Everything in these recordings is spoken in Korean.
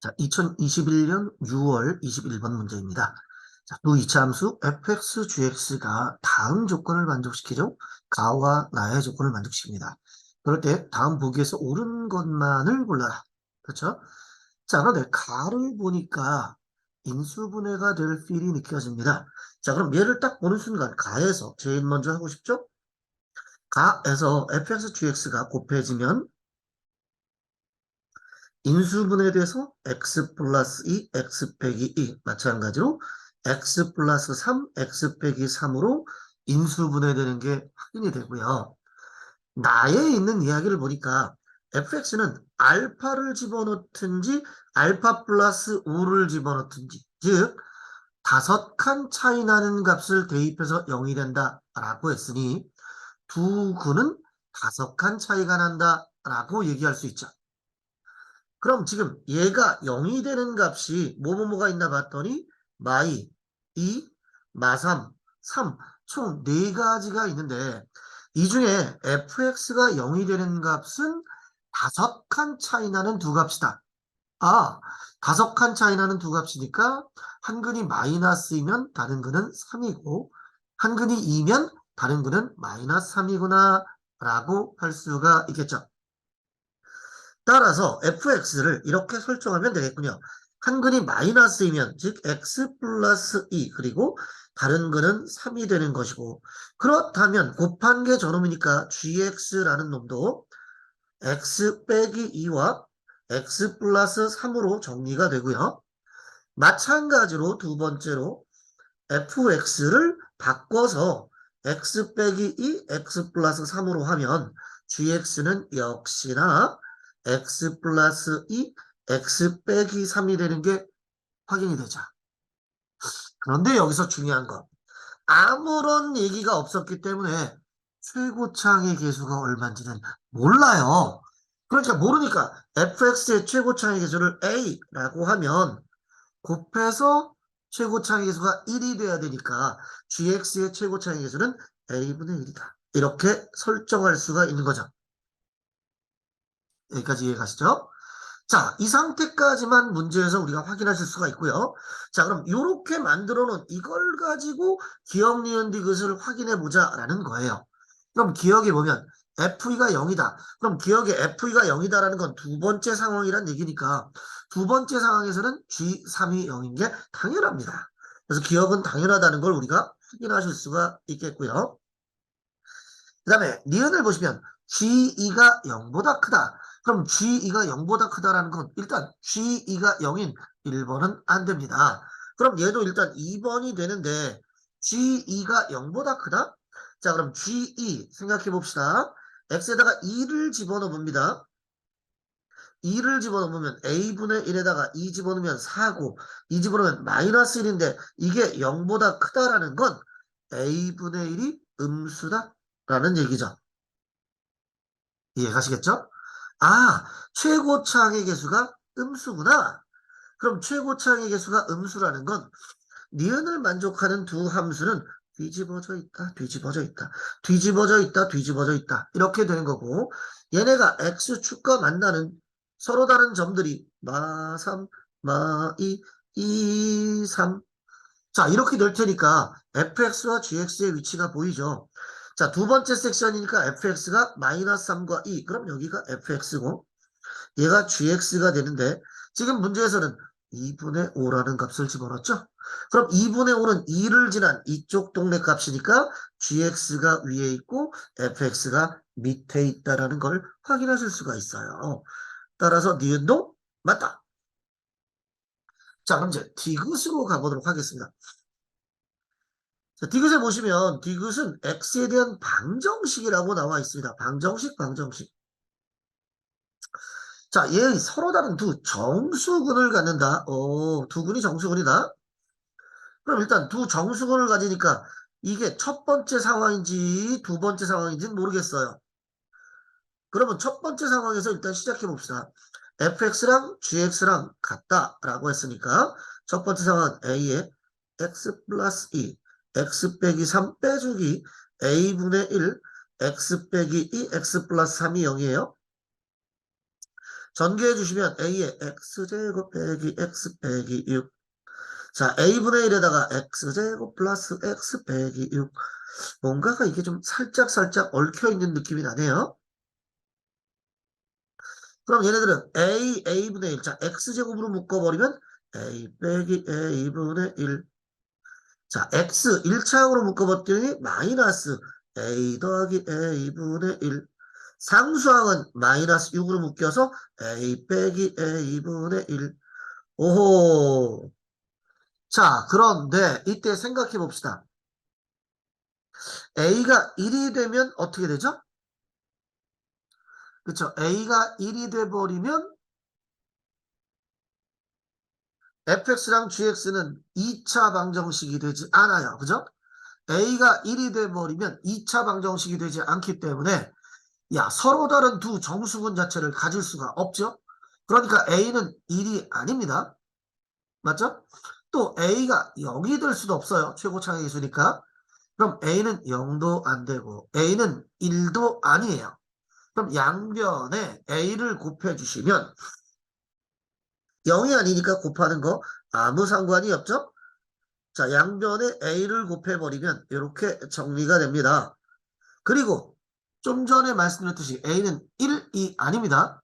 자, 2021년 6월 21번 문제입니다. 자, 두 이차함수 fx, gx가 다음 조건을 만족시키죠. 가와 나의 조건을 만족시킵니다. 그럴 때 다음 보기에서 옳은 것만을 골라라. 그렇죠? 자, 그런데 가를 보니까 인수분해가 될 필이 느껴집니다. 자, 그럼 얘를 딱 보는 순간 가에서 제일 먼저 하고 싶죠? 가에서 fx, gx가 곱해지면 인수분해돼서 x 플러스 2, x 빼기 2 마찬가지로 x 플러스 3, x 빼기 3으로 인수분해되는 게 확인이 되고요. 나에 있는 이야기를 보니까 fx는 알파를 집어넣든지 알파 플러스 5를 집어넣든지 즉 5칸 차이 나는 값을 대입해서 0이 된다라고 했으니 두 근은 5칸 차이가 난다라고 얘기할 수 있죠. 그럼 지금 얘가 0이 되는 값이 뭐가 있나 봤더니 마이, 2, 마3, 3, 총 4가지가 있는데 이 중에 fx가 0이 되는 값은 5칸 차이 나는 두 값이다. 아, 5칸 차이 나는 두 값이니까 한 근이 마이너스이면 다른 근은 3이고 한 근이 2면 다른 근은 마이너스 3이구나 라고 할 수가 있겠죠. 따라서 fx를 이렇게 설정하면 되겠군요. 한 근이 마이너스이면 즉 x 플러스 2 그리고 다른 근은 3이 되는 것이고 그렇다면 곱한 게 저놈이니까 gx라는 놈도 x 빼기 2와 x 플러스 3으로 정리가 되고요. 마찬가지로 두 번째로 fx를 바꿔서 x 빼기 2, x 플러스 3으로 하면 gx는 역시나 x 플러스 2, x 빼기 3이 되는 게 확인이 되죠. 그런데 여기서 중요한 거. 아무런 얘기가 없었기 때문에 최고차항의 개수가 얼마인지는 몰라요. 그러니까 모르니까 fx의 최고차항의 개수를 a라고 하면 곱해서 최고차항의 개수가 1이 돼야 되니까 gx의 최고차항의 개수는 a분의 1이다. 이렇게 설정할 수가 있는 거죠. 여기까지 이해가시죠? 자, 이 상태까지만 문제에서 우리가 확인하실 수가 있고요. 자, 그럼 이렇게 만들어 놓은 이걸 가지고 기억, 니은, 디귿을 확인해 보자라는 거예요. 그럼 기억에 보면 FE가 0이다. 그럼 기억에 FE가 0이다라는 건 두 번째 상황이란 얘기니까 두 번째 상황에서는 G3이 0인 게 당연합니다. 그래서 기억은 당연하다는 걸 우리가 확인하실 수가 있겠고요. 그 다음에 니은을 보시면 G2가 0보다 크다. 그럼 G2가 0보다 크다라는 건 일단 G2가 0인 1번은 안 됩니다. 그럼 얘도 일단 2번이 되는데 G2가 0보다 크다? 자, 그럼 G2 생각해 봅시다. X에다가 2를 집어넣어 봅니다. 2를 집어넣으면 A분의 1에다가 2 집어넣으면 4고 2 집어넣으면 마이너스 1인데 이게 0보다 크다라는 건 A분의 1이 음수다 라는 얘기죠. 이해가시겠죠? 아, 최고차항의 개수가 음수구나. 그럼 최고차항의 개수가 음수라는 건 니은을 만족하는 두 함수는 뒤집어져 있다, 뒤집어져 있다, 뒤집어져 있다, 뒤집어져 있다. 이렇게 되는 거고 얘네가 x축과 만나는 서로 다른 점들이 마3, 마2, 2, 3. 자, 이렇게 될 테니까 fx와 gx의 위치가 보이죠. 자, 두 번째 섹션이니까 fx가 마이너스 3과 2. 그럼 여기가 fx고 얘가 gx가 되는데 지금 문제에서는 2분의 5라는 값을 집어넣었죠. 그럼 2분의 5는 2를 지난 이쪽 동네 값이니까 gx가 위에 있고 fx가 밑에 있다는 걸 확인하실 수가 있어요. 따라서 니은도 맞다. 자, 그럼 이제 디귿으로 가보도록 하겠습니다. 자, 디귿에 보시면 디귿은 x에 대한 방정식이라고 나와 있습니다. 방정식, 방정식. 자, 얘 서로 다른 두 정수근을 갖는다. 두 근이 정수근이다. 그럼 일단 두 정수근을 가지니까 이게 첫 번째 상황인지 두 번째 상황인지는 모르겠어요. 그러면 첫 번째 상황에서 일단 시작해 봅시다. fx랑 gx랑 같다라고 했으니까 첫 번째 상황은 a에 x 플러스 2, x 빼기 3 빼주기 a분의 1, x 빼기 2, x 플러스 3이 0이에요. 전개해 주시면 a의 x제곱 빼기 x 빼기 6. 자, a분의 1에다가 x제곱 플러스 x 빼기 6. 뭔가가 이게 좀 살짝 얽혀있는 느낌이 나네요. 그럼 얘네들은 a분의 1. 자, x제곱으로 묶어버리면 a 빼기 a분의 1. 자, x 1차항으로 묶어봤더니 마이너스 a 더하기 a분의 1. 상수항은 마이너스 6으로 묶여서 a 빼기 a분의 1. 오호. 자, 그런데 이때 생각해 봅시다. a가 1이 되면 어떻게 되죠? 그쵸? a가 1이 돼버리면 fx랑 gx는 2차 방정식이 되지 않아요. 그죠? a가 1이 돼버리면 2차 방정식이 되지 않기 때문에 야, 서로 다른 두 정수분 자체를 가질 수가 없죠. 그러니까 a는 1이 아닙니다. 맞죠? 또 a가 0이 될 수도 없어요. 최고차의 기수니까. 그럼 a는 0도 안 되고 a는 1도 아니에요. 그럼 양변에 a를 곱해주시면 0이 아니니까 곱하는 거 아무 상관이 없죠? 자, 양변에 a를 곱해버리면 이렇게 정리가 됩니다. 그리고 좀 전에 말씀드렸듯이 a는 1이 아닙니다.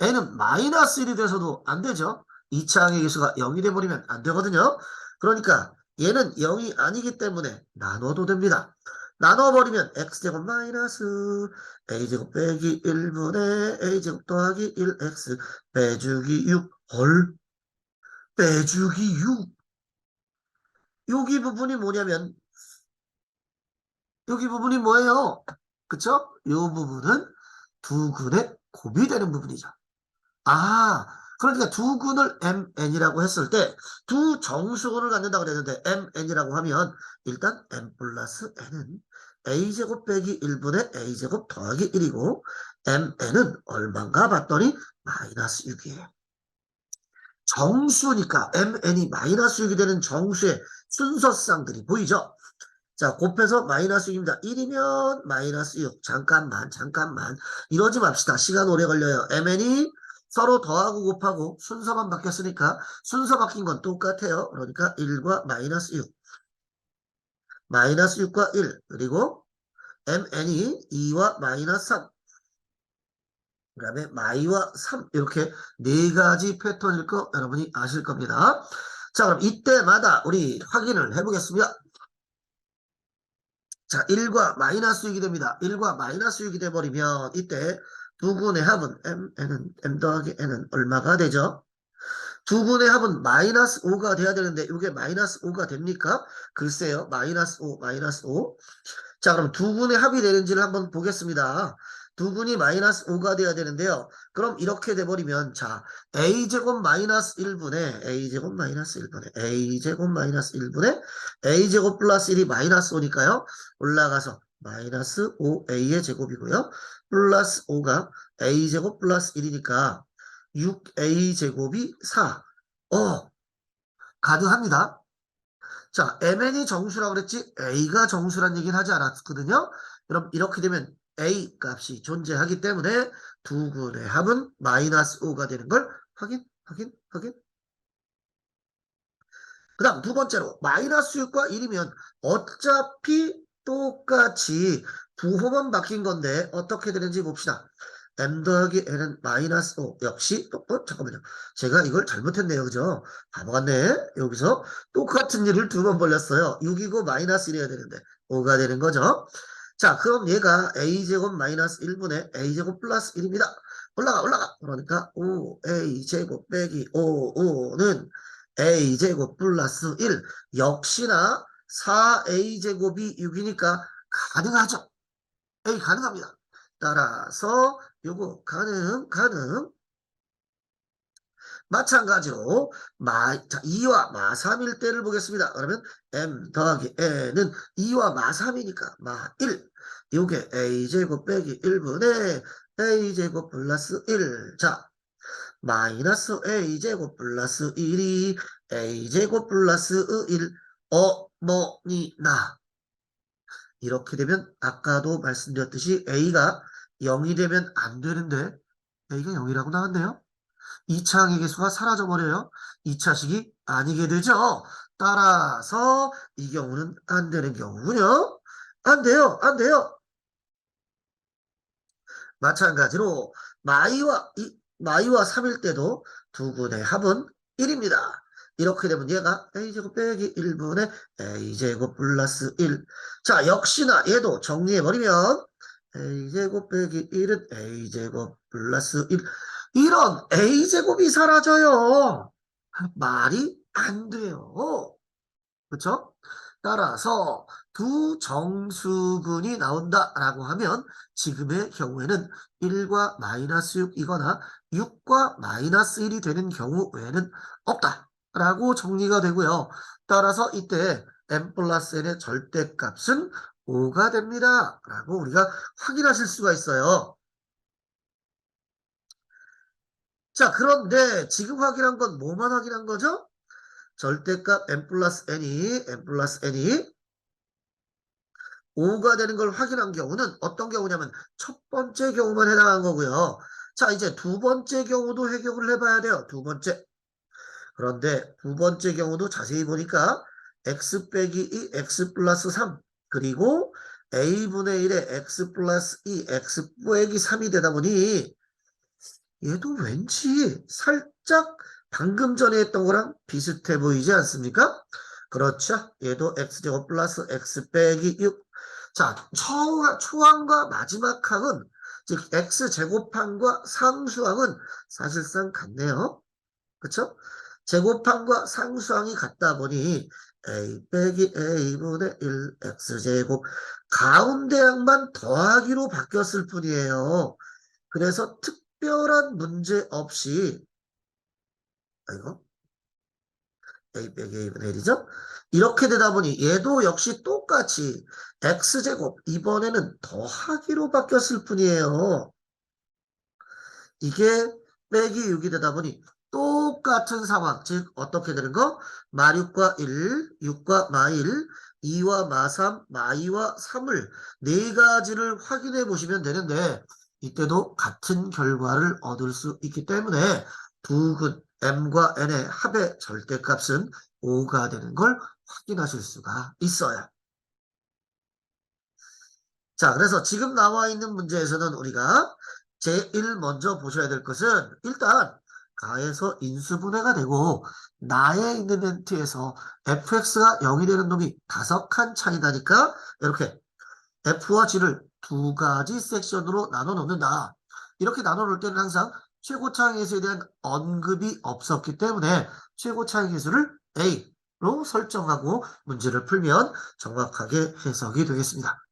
a는 마이너스 1이 돼서도 안 되죠. 2차항의 개수가 0이 돼버리면 안 되거든요. 그러니까 얘는 0이 아니기 때문에 나눠도 됩니다. 나눠버리면 x제곱 마이너스 a제곱 빼기 1분의 a제곱 더하기 1x 빼주기 6. 헐, 빼주기 6. 여기 부분이 뭐냐면 여기 부분이 뭐예요? 그쵸? 이 부분은 두 근의 곱이 되는 부분이죠. 아, 그러니까 두 근을 mn이라고 했을 때 두 정수근을 갖는다고 그랬는데 mn이라고 하면 일단 m 플러스 n은 a제곱 빼기 1분의 a제곱 더하기 1이고 mn은 얼마인가 봤더니 마이너스 6이에요. 정수니까 mn이 마이너스 6이 되는 정수의 순서쌍들이 보이죠? 자, 곱해서 마이너스 6입니다. 1이면 마이너스 6. 잠깐만. 이러지 맙시다. 시간 오래 걸려요. mn이 서로 더하고 곱하고 순서만 바뀌었으니까 순서 바뀐 건 똑같아요. 그러니까 1과 마이너스 6. 마이너스 6과 1. 그리고 mn이 2와 마이너스 3. 그 다음에 마이와 3. 이렇게 네 가지 패턴일 거 여러분이 아실 겁니다. 자, 그럼 이때마다 우리 확인을 해보겠습니다. 자, 1과 마이너스 6이 됩니다. 1과 마이너스 6이 돼버리면 이때 두 군의 합은 m 더하기 n은 얼마가 되죠? 두 군의 합은 마이너스 5가 돼야 되는데 이게 마이너스 5가 됩니까? 글쎄요. 마이너스 5, 마이너스 5. 자, 그럼 두 군의 합이 되는지를 한번 보겠습니다. 두 군이 마이너스 5가 돼야 되는데요. 그럼 이렇게 돼버리면 자, a제곱 마이너스 1분의 a제곱 마이너스 1분의 a제곱 마이너스 1분의 a제곱 플러스 1이 마이너스 5니까요. 올라가서 마이너스 5a의 제곱이고요. 플러스 5가 a제곱 플러스 1이니까 6a제곱이 4. 가능합니다. 자, mn이 정수라고 그랬지 a가 정수란 얘기는 하지 않았거든요. 그럼 이렇게 되면 a 값이 존재하기 때문에 두 군의 합은 마이너스 5가 되는 걸 확인. 그 다음 두 번째로 마이너스 6과 1이면 어차피 똑같이 부호만 바뀐 건데 어떻게 되는지 봅시다. m 더하기 n은 마이너스 5 역시 잠깐만요. 제가 이걸 잘못했네요. 그죠? 바보 같네. 여기서 똑같은 일을 두 번 벌렸어요. 6이고 마이너스 1이어야 되는데 5가 되는 거죠. 자, 그럼 얘가 a제곱 마이너스 1분의 a제곱 플러스 1입니다. 올라가. 그러니까 5a제곱 빼기 5는 a제곱 플러스 1. 역시나 4a제곱이 6이니까 가능하죠. a 가능합니다. 따라서 요거 가능. 마찬가지로 자, 2와 마3일 때를 보겠습니다. 그러면 m 더하기 n은 2와 마3이니까 마1. 요게 a제곱 빼기 1분의 a제곱 플러스 1. 자, 마이너스 a제곱 플러스 1이 a제곱 플러스 1 어머니나 이렇게 되면 아까도 말씀드렸듯이 a가 0이 되면 안 되는데 a가 0이라고 나왔네요. 2차 항의 개수가 사라져버려요. 2차식이 아니게 되죠. 따라서 이 경우는 안 되는 경우군요. 안 돼요. 안 돼요. 마찬가지로 마이와 3일 때도 두 군의 합은 1입니다. 이렇게 되면 얘가 a제곱 빼기 1분의 a제곱 플러스 1. 자, 역시나 얘도 정리해버리면 a제곱 빼기 1은 a제곱 플러스 1. 이런 a제곱이 사라져요. 말이 안 돼요. 그렇죠? 따라서 두 정수근이 나온다라고 하면 지금의 경우에는 1과 마이너스 6이거나 6과 마이너스 1이 되는 경우 외에는 없다라고 정리가 되고요. 따라서 이때 m 플러스 n의 절대값은 5가 됩니다. 라고 우리가 확인하실 수가 있어요. 자, 그런데 지금 확인한 건 뭐만 확인한 거죠? 절대값 n 플러스 n이 5가 되는 걸 확인한 경우는 어떤 경우냐면 첫 번째 경우만 해당한 거고요. 자, 이제 두 번째 경우도 해결을 해봐야 돼요. 두 번째. 그런데 두 번째 경우도 자세히 보니까 x 빼기 2, x 플러스 3 그리고 a분의 1에 x 플러스 2, x 빼기 3이 되다 보니 얘도 왠지 살짝 방금 전에 했던 거랑 비슷해 보이지 않습니까? 그렇죠. 얘도 x제곱 플러스 x 빼기 6. 자, 초항과 마지막 항은, 즉 x제곱항과 상수항은 사실상 같네요. 그렇죠? 제곱항과 상수항이 같다 보니 a 빼기 a분의 1 x제곱 가운데 항만 더하기로 바뀌었을 뿐이에요. 그래서 특별한 문제 없이 이거 a 빼기 a분의 1이죠? 이렇게 되다 보니 얘도 역시 똑같이 x제곱 이번에는 더하기로 바뀌었을 뿐이에요. 이게 빼기 6이 되다 보니 똑같은 상황, 즉 어떻게 되는 거? 마6과 1, 6과 마1, 2와 마3, 마2와 3을 네 가지를 확인해 보시면 되는데 이때도 같은 결과를 얻을 수 있기 때문에 두근 m과 n의 합의 절대값은 5가 되는 걸 확인하실 수가 있어요. 자, 그래서 지금 나와 있는 문제에서는 우리가 제1 먼저 보셔야 될 것은 일단 가에서 인수분해가 되고 나에 있는 멘트에서 fx가 0이 되는 놈이 5칸 차이 나니까 이렇게 f와 g를 두 가지 섹션으로 나눠 놓는다. 이렇게 나눠 놓을 때는 항상 최고차항 계수에 대한 언급이 없었기 때문에 최고차항 계수를 A로 설정하고 문제를 풀면 정확하게 해석이 되겠습니다.